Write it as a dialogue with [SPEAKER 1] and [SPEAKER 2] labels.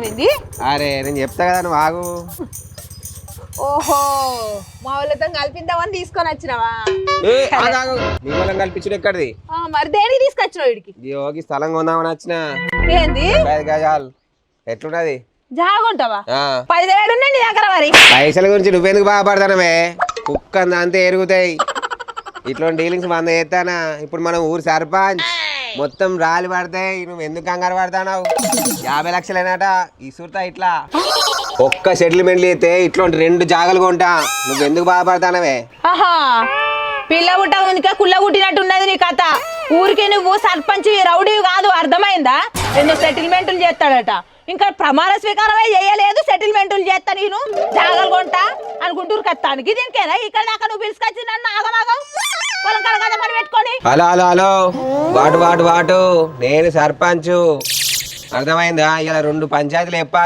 [SPEAKER 1] అయిపోయింది.
[SPEAKER 2] అరే నేను చెప్తా కదా నువ్వు ఆగు.
[SPEAKER 1] ఓహో మా వాళ్ళతో కలిపిద్దామని తీసుకొని వచ్చినావా?
[SPEAKER 2] నీ వాళ్ళని కల్పించుడు ఎక్కడిది?
[SPEAKER 1] మరి దేనికి తీసుకొచ్చినావు వీడికి?
[SPEAKER 2] యోగి స్థలం కొందామని వచ్చిన.
[SPEAKER 1] ఏంది
[SPEAKER 2] 5 గజాలు ఎట్లున్నది?
[SPEAKER 1] జాగుంటావా? 10,000 ఉన్నాయి నీ దగ్గర. మరి
[SPEAKER 2] పైసల గురించి నువ్వెందుకు బాధపడతానవే? కుక్క అంతే ఎరుగుతాయి. ఇట్లాంటి డీలింగ్స్ మంద చేస్తానా? ఇప్పుడు మనం ఊరు సర్పంచ్, మొత్తం రాలి పడతాయి. నువ్వు ఎందుకు కంగారు పడతావు? 50 లక్షలేనట ఈ సుర్తా. ఇట్లా ఒక్క సెటిల్మెంట్లు అయితే ఇట్లాంటి 2 జాగాలు కొంటా. నువ్వెందుకు బాధపడతానవే?
[SPEAKER 1] ఆహా పిల్ల పుట్టక ముందుకే కుల్ల పుట్టినట్టున్నది నీ కథ. ఊరికే నువ్వు సర్పంచ్ రౌడీ కాదు, అర్థమైందా? ఎన్నో సెటిల్మెంట్లు చేస్తాడట. ఇంకా ప్రమాణ స్వీకారమే చేయలేదు, సెటిల్మెంట్లు చేస్తా నేను జాగాలు కొంటా అనుకుంటూరు కత్తానికి. దీనికేనా ఇక్కడ దాకా నువ్వు పిలుచుకొచ్చి నన్ను ఆగమాగం పొలం కడ కదా మనం పెట్టుకొని?
[SPEAKER 2] హలో హలో హలో వాటు వాటు వాటు, నేను సర్పంచ్, అర్థమైందా? ఇలా 2 పంచాయతీలు చెప్పాలి.